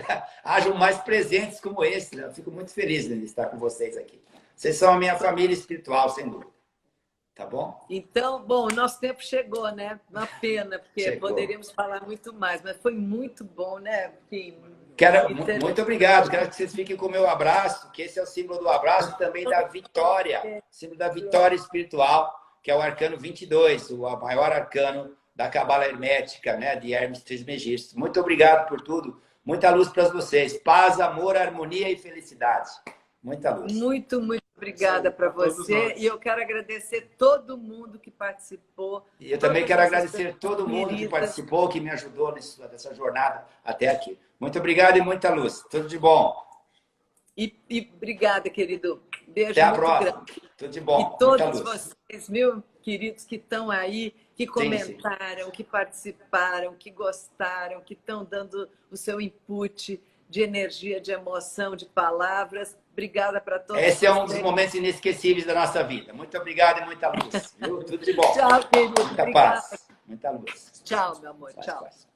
hajam mais presentes como esse. Né? Eu fico muito feliz de estar com vocês aqui. Vocês são a minha família espiritual, sem dúvida. Tá bom? Então, bom, o nosso tempo chegou, né? Uma pena, porque Chegou. poderíamos falar muito mais, mas foi muito bom, né? Muito obrigado. Quero que vocês fiquem com o meu abraço, que esse é o símbolo do abraço também da vitória. Símbolo da vitória espiritual, que é o arcano 22, o maior arcano da Cabala Hermética, né? De Hermes Trismegisto. Muito obrigado por tudo. Muita luz para vocês. Paz, amor, harmonia e felicidade. Muita luz. Muito obrigada para você. E eu quero agradecer todo mundo que participou. E eu também quero agradecer todo mundo que participou, que me ajudou nessa jornada até aqui. Muito obrigado e muita luz. Tudo de bom. E obrigada, querido. Beijo até a muito próxima. grande. Tudo de bom. E todos vocês, meus queridos, que estão aí, que comentaram, sim. Que participaram, que gostaram, que estão dando o seu input de energia, de emoção, de palavras. Obrigada para todos. Esse é um dos momentos inesquecíveis da nossa vida. Muito obrigado e muita luz. Tudo de bom. Tchau, querido. Muita paz. Muita luz. Tchau, meu amor. Tchau. Paz.